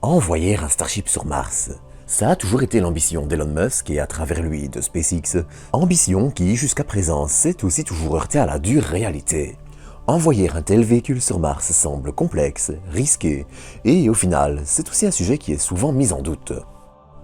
Envoyer un Starship sur Mars. Ça a toujours été l'ambition d'Elon Musk et à travers lui de SpaceX. Ambition qui, jusqu'à présent, s'est aussi toujours heurtée à la dure réalité. Envoyer un tel véhicule sur Mars semble complexe, risqué, et au final, c'est aussi un sujet qui est souvent mis en doute.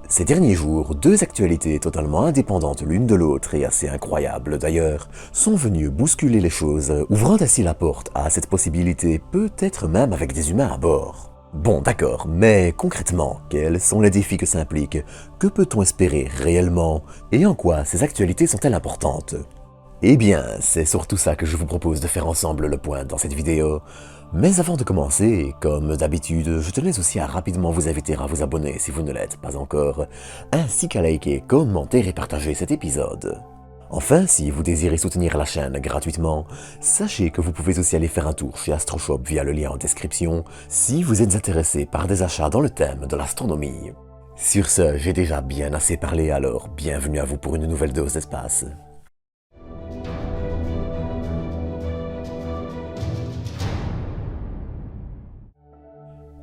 Ces derniers jours, deux actualités totalement indépendantes l'une de l'autre et assez incroyables d'ailleurs, sont venues bousculer les choses, ouvrant ainsi la porte à cette possibilité, peut-être même avec des humains à bord. Bon d'accord, mais concrètement, quels sont les défis que ça implique? Que peut-on espérer réellement? Et en quoi ces actualités sont-elles importantes? Eh bien, c'est surtout ça que je vous propose de faire ensemble le point dans cette vidéo. Mais avant de commencer, comme d'habitude, je tenais aussi à rapidement vous inviter à vous abonner si vous ne l'êtes pas encore, ainsi qu'à liker, commenter et partager cet épisode. Enfin, si vous désirez soutenir la chaîne gratuitement, sachez que vous pouvez aussi aller faire un tour chez AstroShop via le lien en description si vous êtes intéressé par des achats dans le thème de l'astronomie. Sur ce, j'ai déjà bien assez parlé, alors bienvenue à vous pour une nouvelle dose d'espace.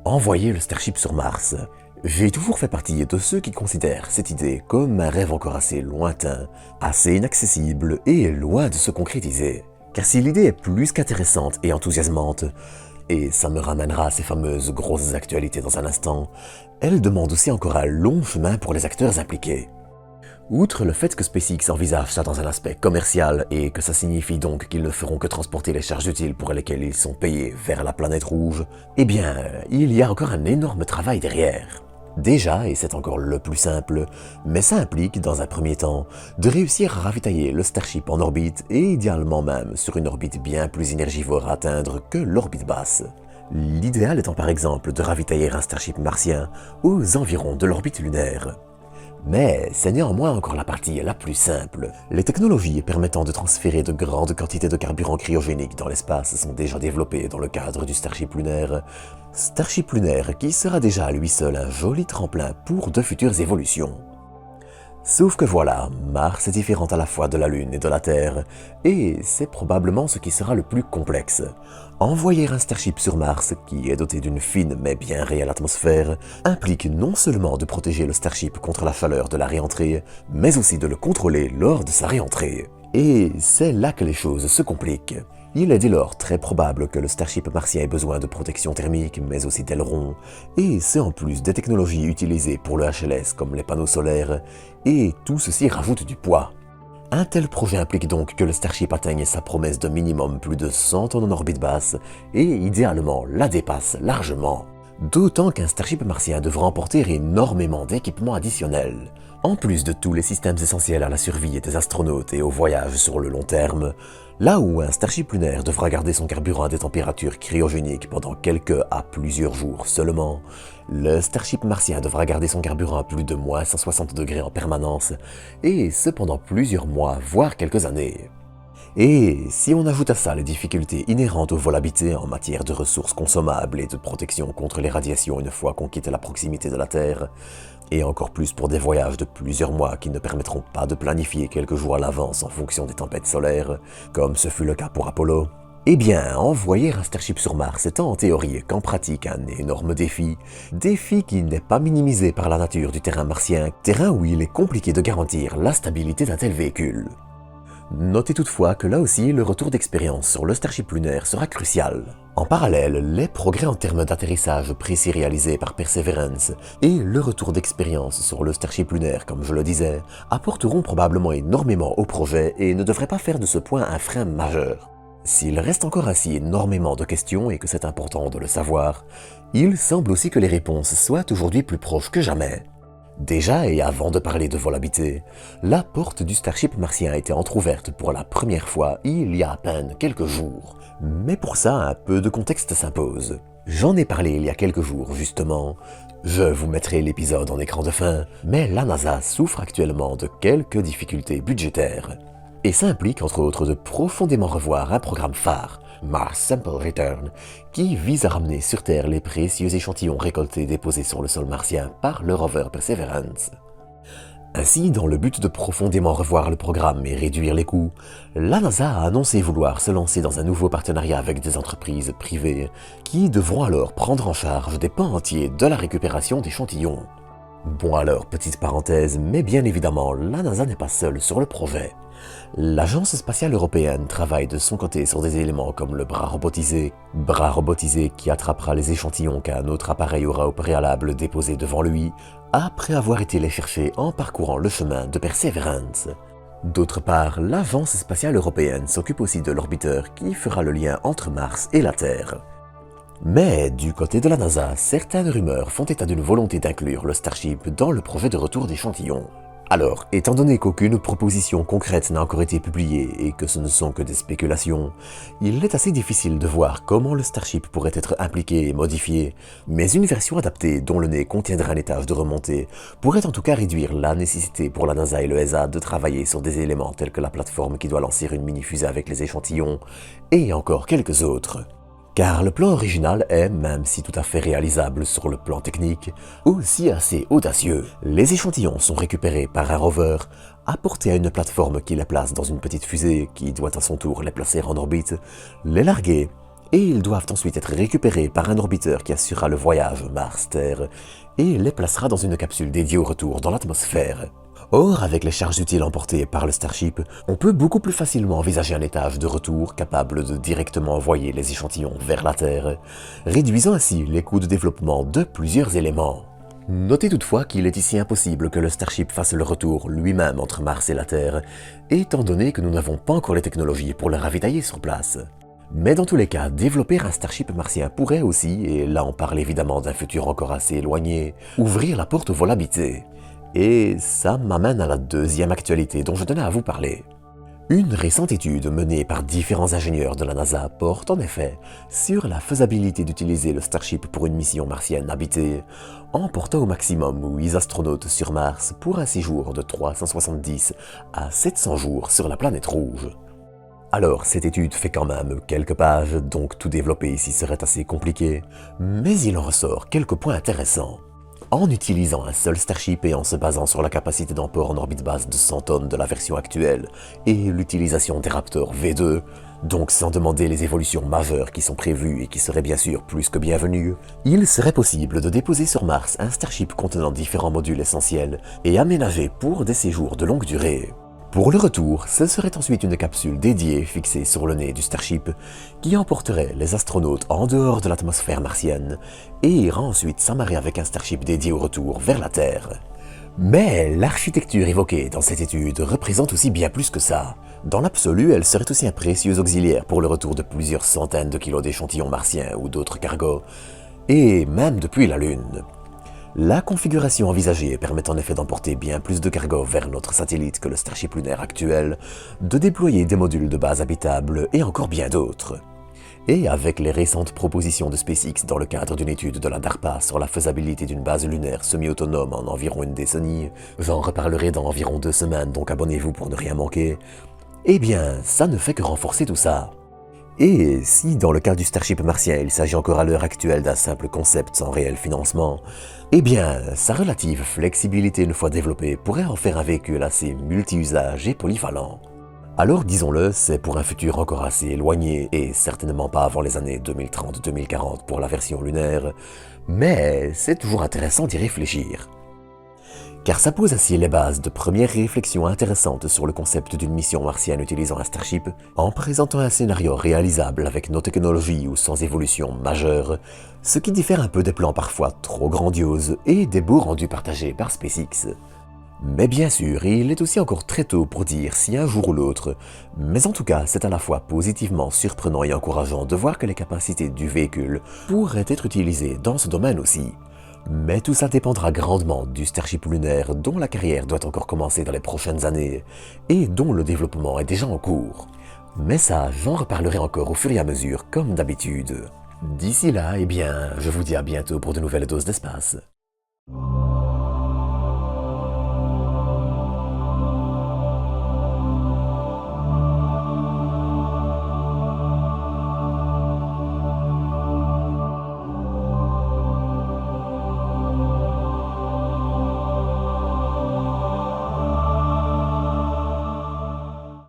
Envoyer le Starship sur Mars. J'ai toujours fait partie de ceux qui considèrent cette idée comme un rêve encore assez lointain, assez inaccessible et loin de se concrétiser. Car si l'idée est plus qu'intéressante et enthousiasmante, et ça me ramènera à ces fameuses grosses actualités dans un instant, elle demande aussi encore un long chemin pour les acteurs impliqués. Outre le fait que SpaceX envisage ça dans un aspect commercial et que ça signifie donc qu'ils ne feront que transporter les charges utiles pour lesquelles ils sont payés vers la planète rouge, eh bien, il y a encore un énorme travail derrière. Déjà, et c'est encore le plus simple, mais ça implique, dans un premier temps, de réussir à ravitailler le Starship en orbite et idéalement même sur une orbite bien plus énergivore à atteindre que l'orbite basse. L'idéal étant par exemple de ravitailler un Starship martien aux environs de l'orbite lunaire. Mais c'est néanmoins encore la partie la plus simple. Les technologies permettant de transférer de grandes quantités de carburant cryogénique dans l'espace sont déjà développées dans le cadre du Starship lunaire. Starship lunaire qui sera déjà à lui seul un joli tremplin pour de futures évolutions. Sauf que voilà, Mars est différente à la fois de la Lune et de la Terre, et c'est probablement ce qui sera le plus complexe. Envoyer un Starship sur Mars, qui est doté d'une fine mais bien réelle atmosphère, implique non seulement de protéger le Starship contre la chaleur de la réentrée, mais aussi de le contrôler lors de sa réentrée. Et c'est là que les choses se compliquent. Il est dès lors très probable que le Starship martien ait besoin de protection thermique, mais aussi d'ailerons, et c'est en plus des technologies utilisées pour le HLS comme les panneaux solaires, et tout ceci rajoute du poids. Un tel projet implique donc que le Starship atteigne sa promesse de minimum plus de 100 tonnes en orbite basse, et idéalement la dépasse largement. D'autant qu'un Starship martien devra emporter énormément d'équipements additionnels. En plus de tous les systèmes essentiels à la survie des astronautes et au voyage sur le long terme, là où un Starship lunaire devra garder son carburant à des températures cryogéniques pendant quelques à plusieurs jours seulement, le Starship martien devra garder son carburant à plus de moins 160 degrés en permanence, et ce pendant plusieurs mois, voire quelques années. Et si on ajoute à ça les difficultés inhérentes au vol habité en matière de ressources consommables et de protection contre les radiations une fois qu'on quitte la proximité de la Terre, et encore plus pour des voyages de plusieurs mois qui ne permettront pas de planifier quelques jours à l'avance en fonction des tempêtes solaires, comme ce fut le cas pour Apollo, eh bien, envoyer un Starship sur Mars est en théorie qu'en pratique un énorme défi qui n'est pas minimisé par la nature du terrain martien, terrain où il est compliqué de garantir la stabilité d'un tel véhicule. Notez toutefois que là aussi, le retour d'expérience sur le Starship lunaire sera crucial. En parallèle, les progrès en termes d'atterrissage précis réalisés par Perseverance et le retour d'expérience sur le Starship lunaire, comme je le disais, apporteront probablement énormément au projet et ne devraient pas faire de ce point un frein majeur. S'il reste encore ainsi énormément de questions et que c'est important de le savoir, il semble aussi que les réponses soient aujourd'hui plus proches que jamais. Déjà, et avant de parler de vol habité, la porte du Starship martien a été entrouverte pour la première fois il y a à peine quelques jours. Mais pour ça, un peu de contexte s'impose. J'en ai parlé il y a quelques jours, justement. Je vous mettrai l'épisode en écran de fin, mais la NASA souffre actuellement de quelques difficultés budgétaires. Et ça implique entre autres de profondément revoir un programme phare, Mars Sample Return, qui vise à ramener sur Terre les précieux échantillons récoltés déposés sur le sol martien par le rover Perseverance. Ainsi, dans le but de profondément revoir le programme et réduire les coûts, la NASA a annoncé vouloir se lancer dans un nouveau partenariat avec des entreprises privées qui devront alors prendre en charge des pans entiers de la récupération d'échantillons. Bon alors, petite parenthèse, mais bien évidemment, la NASA n'est pas seule sur le projet. L'Agence spatiale européenne travaille de son côté sur des éléments comme le bras robotisé qui attrapera les échantillons qu'un autre appareil aura au préalable déposés devant lui, après avoir été les chercher en parcourant le chemin de Perseverance. D'autre part, l'Agence spatiale européenne s'occupe aussi de l'orbiteur qui fera le lien entre Mars et la Terre. Mais du côté de la NASA, certaines rumeurs font état d'une volonté d'inclure le Starship dans le projet de retour d'échantillons. Alors, étant donné qu'aucune proposition concrète n'a encore été publiée et que ce ne sont que des spéculations, il est assez difficile de voir comment le Starship pourrait être impliqué et modifié, mais une version adaptée dont le nez contiendra un étage de remontée pourrait en tout cas réduire la nécessité pour la NASA et le ESA de travailler sur des éléments tels que la plateforme qui doit lancer une mini-fusée avec les échantillons, et encore quelques autres. Car le plan original est, même si tout à fait réalisable sur le plan technique, aussi assez audacieux. Les échantillons sont récupérés par un rover, apportés à une plateforme qui les place dans une petite fusée qui doit à son tour les placer en orbite, les larguer, et ils doivent ensuite être récupérés par un orbiteur qui assurera le voyage Mars-Terre et les placera dans une capsule dédiée au retour dans l'atmosphère. Or, avec les charges utiles emportées par le Starship, on peut beaucoup plus facilement envisager un étage de retour capable de directement envoyer les échantillons vers la Terre, réduisant ainsi les coûts de développement de plusieurs éléments. Notez toutefois qu'il est ici impossible que le Starship fasse le retour lui-même entre Mars et la Terre, étant donné que nous n'avons pas encore les technologies pour le ravitailler sur place. Mais dans tous les cas, développer un Starship martien pourrait aussi, et là on parle évidemment d'un futur encore assez éloigné, ouvrir la porte au vol habité. Et ça m'amène à la deuxième actualité dont je tenais à vous parler. Une récente étude menée par différents ingénieurs de la NASA porte en effet sur la faisabilité d'utiliser le Starship pour une mission martienne habitée, en portant au maximum 8 astronautes sur Mars pour un séjour de 370 à 700 jours sur la planète rouge. Alors, cette étude fait quand même quelques pages, donc tout développer ici serait assez compliqué, mais il en ressort quelques points intéressants. En utilisant un seul Starship et en se basant sur la capacité d'emport en orbite basse de 100 tonnes de la version actuelle et l'utilisation des Raptor V2, donc sans demander les évolutions majeures qui sont prévues et qui seraient bien sûr plus que bienvenues, il serait possible de déposer sur Mars un Starship contenant différents modules essentiels et aménagés pour des séjours de longue durée. Pour le retour, ce serait ensuite une capsule dédiée fixée sur le nez du Starship qui emporterait les astronautes en dehors de l'atmosphère martienne et ira ensuite s'amarrer avec un Starship dédié au retour vers la Terre. Mais l'architecture évoquée dans cette étude représente aussi bien plus que ça. Dans l'absolu, elle serait aussi un précieux auxiliaire pour le retour de plusieurs centaines de kilos d'échantillons martiens ou d'autres cargos, et même depuis la Lune. La configuration envisagée permet en effet d'emporter bien plus de cargo vers notre satellite que le Starship lunaire actuel, de déployer des modules de base habitables et encore bien d'autres. Et avec les récentes propositions de SpaceX dans le cadre d'une étude de la DARPA sur la faisabilité d'une base lunaire semi-autonome en environ une décennie, j'en reparlerai dans environ 2 semaines, donc abonnez-vous pour ne rien manquer, eh bien, ça ne fait que renforcer tout ça. Et si dans le cas du Starship martien il s'agit encore à l'heure actuelle d'un simple concept sans réel financement, eh bien sa relative flexibilité une fois développée pourrait en faire un véhicule assez multi-usage et polyvalent. Alors disons-le, c'est pour un futur encore assez éloigné et certainement pas avant les années 2030-2040 pour la version lunaire, mais c'est toujours intéressant d'y réfléchir. Car ça pose ainsi les bases de premières réflexions intéressantes sur le concept d'une mission martienne utilisant un Starship, en présentant un scénario réalisable avec nos technologies ou sans évolution majeure, ce qui diffère un peu des plans parfois trop grandioses et des beaux rendus partagés par SpaceX. Mais bien sûr, il est aussi encore très tôt pour dire si un jour ou l'autre, mais en tout cas c'est à la fois positivement surprenant et encourageant de voir que les capacités du véhicule pourraient être utilisées dans ce domaine aussi. Mais tout ça dépendra grandement du Starship lunaire dont la carrière doit encore commencer dans les prochaines années et dont le développement est déjà en cours. Mais ça, j'en reparlerai encore au fur et à mesure comme d'habitude. D'ici là, eh bien, je vous dis à bientôt pour de nouvelles doses d'espace.